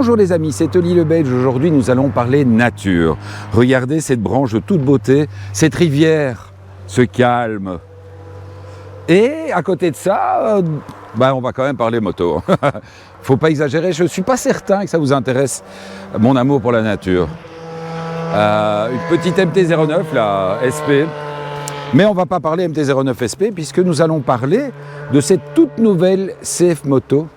Bonjour les amis, c'est Oli le Belge. Aujourd'hui nous allons parler nature. Regardez cette branche de toute beauté, cette rivière, ce calme. Et à côté de ça, on va quand même parler moto. Faut pas exagérer, je ne suis pas certain que ça vous intéresse, mon amour pour la nature. Une petite MT-09, la SP. Mais on ne va pas parler MT-09 SP puisque nous allons parler de cette toute nouvelle CF Moto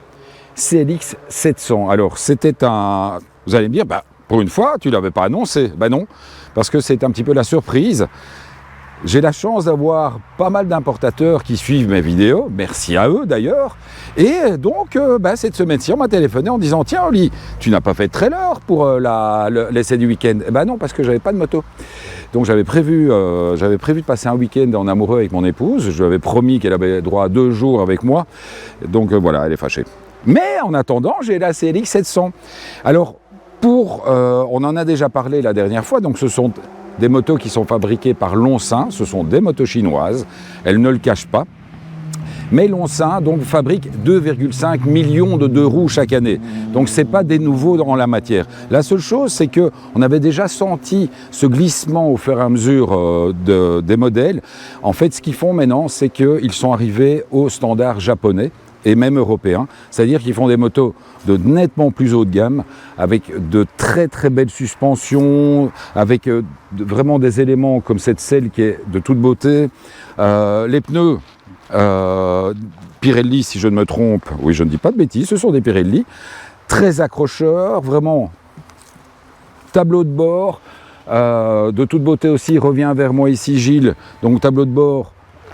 CLX 700. Alors c'était un... Vous allez me dire, pour une fois, tu ne l'avais pas annoncé. Non, parce que c'est un petit peu la surprise. J'ai la chance d'avoir pas mal d'importateurs qui suivent mes vidéos, merci à eux d'ailleurs. Et donc, cette semaine-ci, on m'a téléphoné en disant « Tiens Oli, tu n'as pas fait de trailer pour l'essai du week-end ?» Non, parce que j'avais pas de moto. Donc j'avais prévu de passer un week-end en amoureux avec mon épouse. Je lui avais promis qu'elle avait droit à 2 jours avec moi. Donc voilà, elle est fâchée. Mais en attendant, j'ai la CLX 700. Alors, on en a déjà parlé la dernière fois, donc ce sont des motos qui sont fabriquées par Longsin, ce sont des motos chinoises, elles ne le cachent pas. Mais Longsin donc, fabrique 2,5 millions de 2 roues chaque année. Donc ce n'est pas des nouveaux dans la matière. La seule chose, c'est qu'on avait déjà senti ce glissement au fur et à mesure des modèles. En fait, ce qu'ils font maintenant, c'est qu'ils sont arrivés au standard japonais et même européens. C'est-à-dire qu'ils font des motos de nettement plus haut de gamme, avec de très très belles suspensions, avec vraiment des éléments comme cette selle qui est de toute beauté. Les pneus, Pirelli si je ne me trompe, oui je ne dis pas de bêtises, ce sont des Pirelli, très accrocheurs, vraiment tableau de bord, de toute beauté aussi, revient vers moi ici Gilles, donc tableau de bord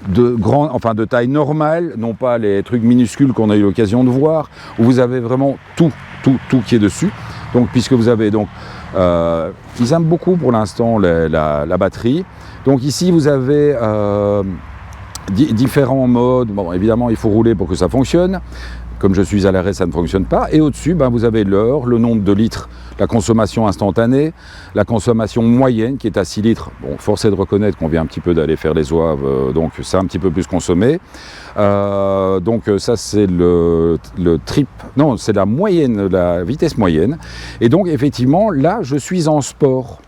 de taille normale, non pas les trucs minuscules qu'on a eu l'occasion de voir, où vous avez vraiment tout qui est dessus. Donc puisque vous avez donc, ils aiment beaucoup pour l'instant la batterie. Donc ici vous avez différents modes. Bon, évidemment il faut rouler pour que ça fonctionne. Comme je suis à l'arrêt, ça ne fonctionne pas. Et au-dessus, vous avez l'heure, le nombre de litres, la consommation instantanée, la consommation moyenne qui est à 6 litres. Bon, force est de reconnaître qu'on vient un petit peu d'aller faire les oeuvres, donc c'est un petit peu plus consommé. Donc ça, c'est le trip. Non, c'est la moyenne, la vitesse moyenne. Et donc, effectivement, là, je suis en sport.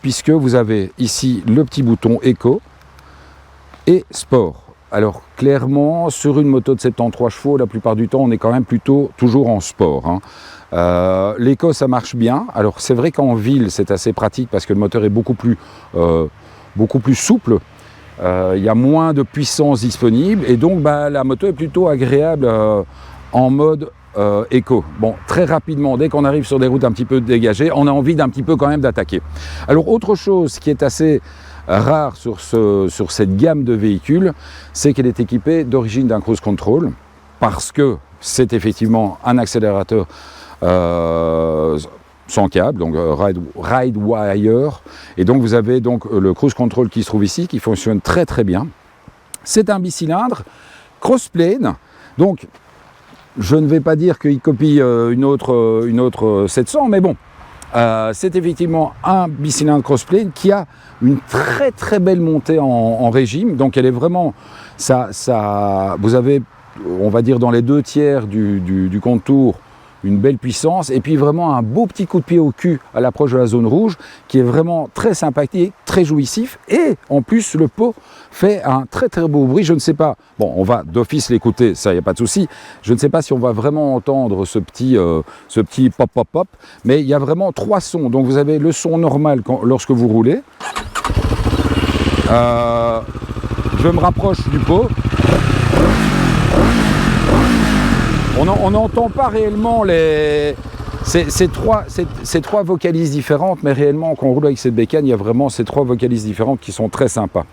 Puisque vous avez ici le petit bouton éco et sport. Alors clairement, sur une moto de 73 chevaux, la plupart du temps, on est quand même plutôt toujours en sport. L'éco, ça marche bien. Alors c'est vrai qu'en ville, c'est assez pratique parce que le moteur est beaucoup plus souple. Il y a moins de puissance disponible et donc la moto est plutôt agréable en mode éco. Bon, très rapidement, dès qu'on arrive sur des routes un petit peu dégagées, on a envie d'un petit peu quand même d'attaquer. Alors autre chose qui est assez rare sur cette gamme de véhicules, c'est qu'elle est équipée d'origine d'un cruise control, parce que c'est effectivement un accélérateur sans câble, donc ride wire, et donc vous avez donc le cruise control qui se trouve ici, qui fonctionne très très bien. C'est un bicylindre crossplane, donc je ne vais pas dire qu'il copie une autre 700, mais bon, c'est effectivement un bicylindre crossplane qui a une très très belle montée en régime, donc elle est vraiment, vous avez, on va dire dans les 2/3 du contour, une belle puissance, et puis vraiment un beau petit coup de pied au cul à l'approche de la zone rouge, qui est vraiment très sympathique, très jouissif, et en plus le pot fait un très très beau bruit. Je ne sais pas, bon, on va d'office l'écouter, ça, il n'y a pas de souci. Je ne sais pas si on va vraiment entendre ce petit pop pop pop, mais il y a vraiment 3 sons. Donc vous avez le son normal lorsque vous roulez. Je me rapproche du pot. On n'entend pas réellement ces trois vocalises différentes, mais réellement, quand on roule avec cette bécane, il y a vraiment ces 3 vocalises différentes qui sont très sympas.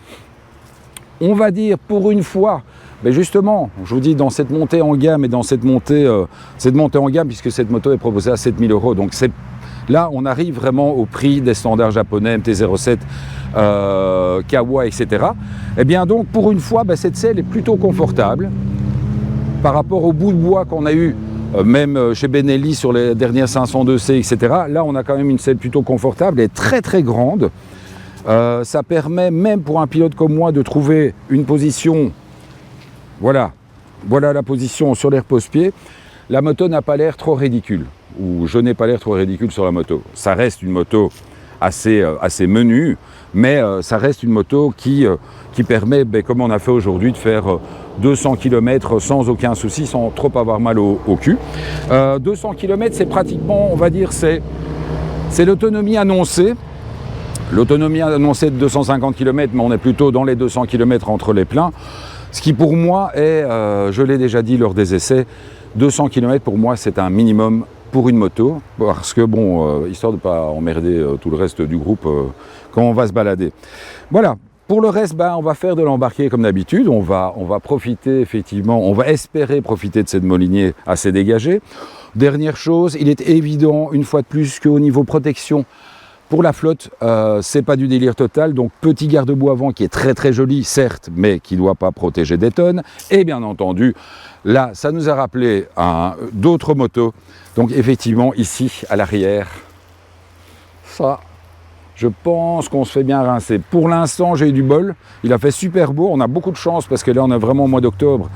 On va dire, pour une fois, mais justement, je vous dis, dans cette montée en gamme et dans cette montée en gamme, puisque cette moto est proposée à 7 000 €, donc là, on arrive vraiment au prix des standards japonais, MT-07, Kawa, etc. Et bien donc, pour une fois, cette selle est plutôt confortable. Par rapport au bout de bois qu'on a eu, même chez Benelli sur les dernières 502C, etc., là on a quand même une selle plutôt confortable et très très grande. Ça permet même pour un pilote comme moi de trouver une position, voilà la position sur les repose-pieds. La moto n'a pas l'air trop ridicule. où je n'ai pas l'air trop ridicule sur la moto. Ça reste une moto assez menue, mais ça reste une moto qui permet, comme on a fait aujourd'hui, de faire 200 km sans aucun souci, sans trop avoir mal au cul. 200 km, c'est pratiquement, on va dire, c'est l'autonomie annoncée. L'autonomie annoncée de 250 km, mais on est plutôt dans les 200 km entre les pleins. Ce qui pour moi est, je l'ai déjà dit lors des essais, 200 km pour moi c'est un minimum pour une moto, parce que bon, histoire de ne pas emmerder tout le reste du groupe quand on va se balader. Voilà, pour le reste, on va faire de l'embarqué comme d'habitude, on va profiter effectivement, on va espérer profiter de cette Molinier assez dégagée. Dernière chose, il est évident une fois de plus qu'au niveau protection, pour la flotte, c'est pas du délire total, donc petit garde-boue avant qui est très très joli, certes, mais qui ne doit pas protéger des tonnes. Et bien entendu, là, ça nous a rappelé d'autres motos. Donc effectivement, ici, à l'arrière, ça, je pense qu'on se fait bien rincer. Pour l'instant, j'ai eu du bol. Il a fait super beau, on a beaucoup de chance parce que là, on est vraiment au mois d'octobre.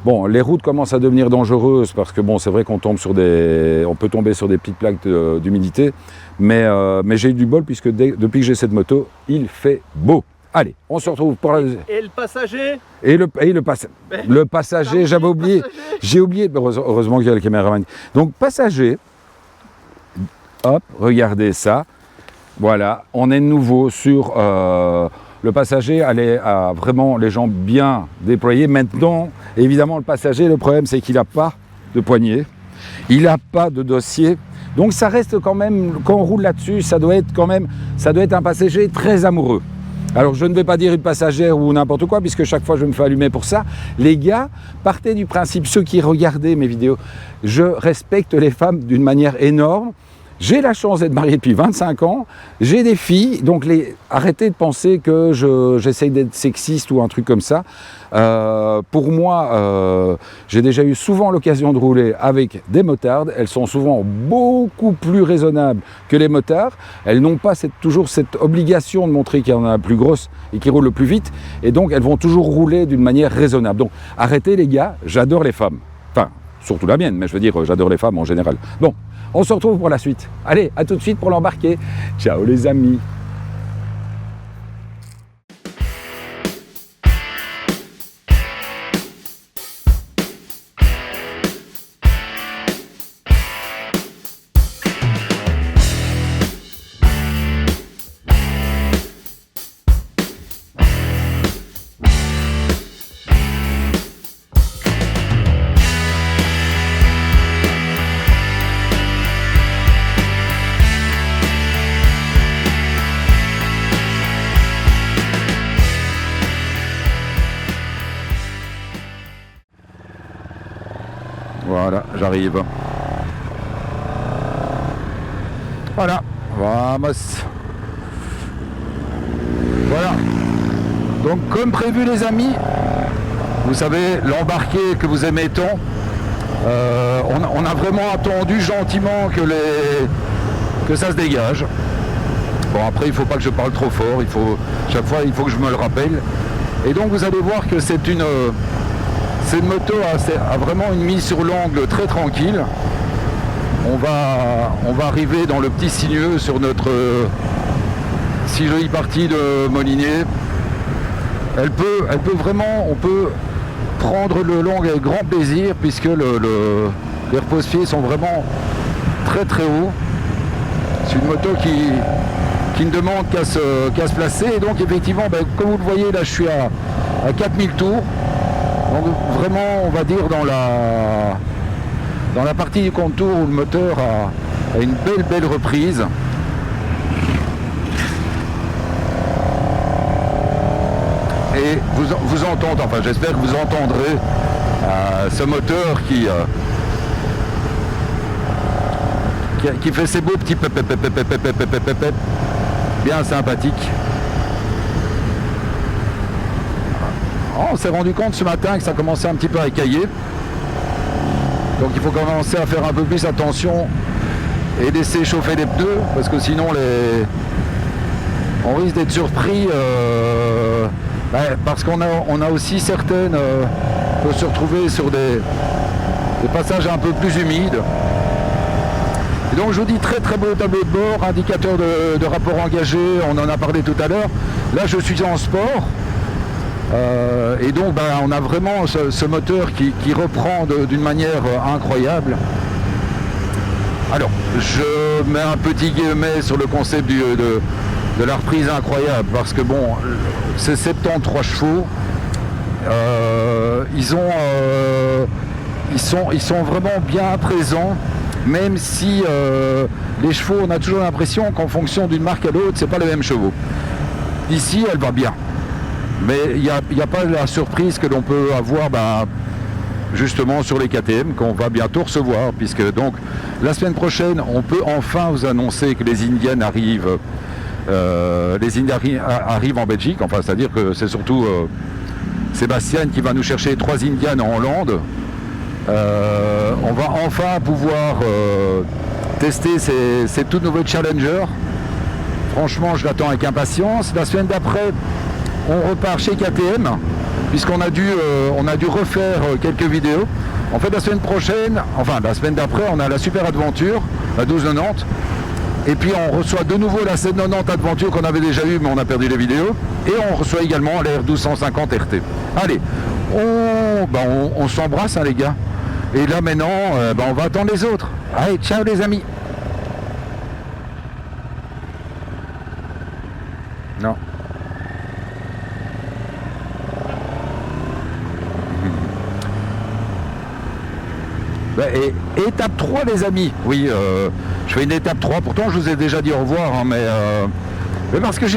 Bon, les routes commencent à devenir dangereuses parce que bon, c'est vrai qu'on tombe on peut tomber sur des petites plaques d'humidité, mais j'ai eu du bol puisque depuis que j'ai cette moto, il fait beau. Allez, on se retrouve pour la deuxième. Et le passager? Le passager, j'avais oublié. J'ai oublié, heureusement qu'il y a le caméraman. Donc passager, hop, regardez ça. Voilà, on est de nouveau sur le passager, a vraiment les jambes bien déployées. Maintenant, évidemment, le passager, le problème, c'est qu'il n'a pas de poignée, il n'a pas de dossier. Donc ça reste quand même, quand on roule là-dessus, ça doit être un passager très amoureux. Alors je ne vais pas dire une passagère ou n'importe quoi, puisque chaque fois je me fais allumer pour ça. Les gars, partez du principe, ceux qui regardaient mes vidéos, je respecte les femmes d'une manière énorme. J'ai la chance d'être marié depuis 25 ans, j'ai des filles, donc arrêtez de penser que j'essaye d'être sexiste ou un truc comme ça. Pour moi, j'ai déjà eu souvent l'occasion de rouler avec des motardes, elles sont souvent beaucoup plus raisonnables que les motards, elles n'ont pas toujours cette obligation de montrer qu'il y en a la plus grosse et qui roule le plus vite, et donc elles vont toujours rouler d'une manière raisonnable. Donc arrêtez les gars, j'adore les femmes, enfin surtout la mienne, mais je veux dire j'adore les femmes en général. Bon. On se retrouve pour la suite. Allez, à tout de suite pour l'embarquer. Ciao les amis. Voilà, j'arrive. Voilà, vamos. Voilà. Donc comme prévu les amis, vous savez, l'embarqué que vous aimez tant, on a vraiment attendu gentiment que ça se dégage. Bon après il ne faut pas que je parle trop fort, chaque fois il faut que je me le rappelle. Et donc vous allez voir que cette moto a vraiment une mise sur l'angle très tranquille. On va arriver dans le petit sinueux sur notre si jolie partie de Molinier. Elle peut vraiment, on peut prendre le long avec grand plaisir puisque les repose-pieds sont vraiment très très hauts. C'est une moto qui ne demande qu'à se placer. Et donc effectivement, comme vous le voyez, là je suis à 4000 tours. Donc vraiment, on va dire dans la partie du contour où le moteur a une belle reprise. Et vous entendez, enfin j'espère que vous entendrez ce moteur qui fait ces beaux petits pep, bien sympathiques. On s'est rendu compte ce matin que ça commençait un petit peu à écailler. Donc il faut commencer à faire un peu plus attention et laisser chauffer les pneus parce que sinon on risque d'être surpris parce qu'on a aussi certaines on peut se retrouver sur des passages un peu plus humides Donc je vous dis très très beau tableau de bord, indicateur de rapport engagé, on en a parlé tout à l'heure. Là je suis en sport. Et donc on a vraiment ce moteur qui reprend d'une manière incroyable. Alors je mets un petit guillemet sur le concept de la reprise incroyable parce que bon, c'est 73 chevaux. Ils sont vraiment bien présents, même si les chevaux, on a toujours l'impression qu'en fonction d'une marque à l'autre, c'est pas les mêmes chevaux. Ici, elle va bien. Mais il n'y a pas la surprise que l'on peut avoir justement sur les KTM, qu'on va bientôt recevoir, puisque donc la semaine prochaine, on peut enfin vous annoncer que les Indiennes arrivent. Arrivent en Belgique, enfin c'est-à-dire que c'est surtout Sébastien qui va nous chercher 3 Indiennes en Hollande. On va enfin pouvoir tester ces tout nouveaux Challenger. Franchement, je l'attends avec impatience. La semaine d'après, on repart chez KTM, puisqu'on a dû refaire quelques vidéos. En fait, la semaine prochaine, enfin la semaine d'après, on a la Super Adventure, la 1290. Et puis on reçoit de nouveau la 790 Adventure qu'on avait déjà eu, mais on a perdu les vidéos. Et on reçoit également la R1250 RT. Allez, on s'embrasse les gars. Et là maintenant, on va attendre les autres. Allez, ciao les amis. Non. Et étape 3 les amis. Oui, je fais une étape 3. Pourtant je vous ai déjà dit au revoir, hein, mais parce que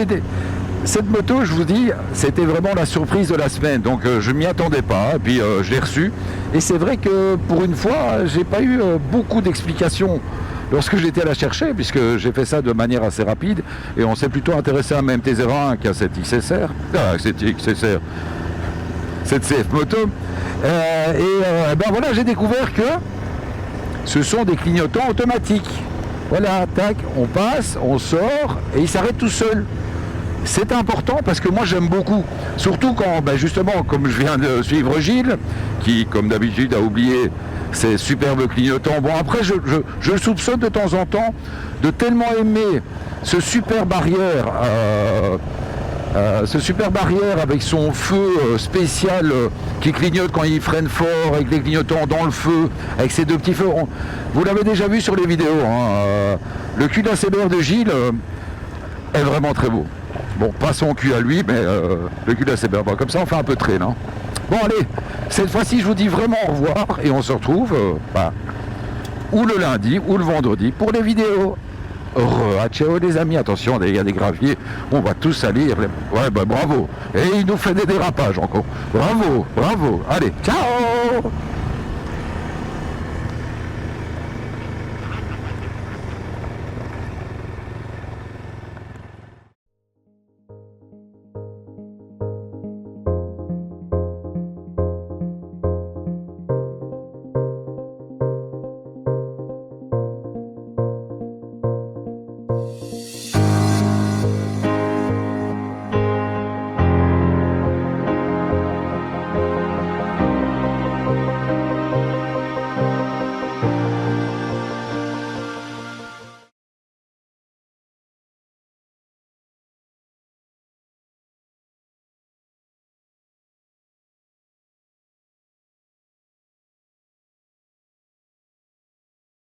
cette moto, je vous dis, c'était vraiment la surprise de la semaine. Donc je m'y attendais pas. Et puis je l'ai reçue. Et c'est vrai que pour une fois, j'ai pas eu beaucoup d'explications lorsque j'étais à la chercher, puisque j'ai fait ça de manière assez rapide. Et on s'est plutôt intéressé à MT-01 qu'à cette XSR. Cette XSR. Cette CF moto. Voilà, j'ai découvert que ce sont des clignotants automatiques. Voilà, tac, on passe, on sort et il s'arrête tout seul. C'est important parce que moi j'aime beaucoup. Surtout quand, justement, comme je viens de suivre Gilles, qui comme d'habitude a oublié ces superbes clignotants. Bon, après je le soupçonne de temps en temps de tellement aimer ce super barrière. Avec son feu spécial qui clignote quand il freine fort, avec les clignotants dans le feu, avec ses deux petits feux. Vous l'avez déjà vu sur les vidéos, hein, le cul d'ACBR de Gilles est vraiment très beau. Bon, pas son cul à lui, mais le cul d'ACBR. Comme ça, on fait un peu de traîne. Hein. Bon, allez, cette fois-ci, je vous dis vraiment au revoir et on se retrouve ou le lundi ou le vendredi pour les vidéos. Ciao les amis, attention, il y a des graviers, on va tous salir. Ouais, bravo. Et il nous fait des dérapages encore. Bravo, allez, ciao.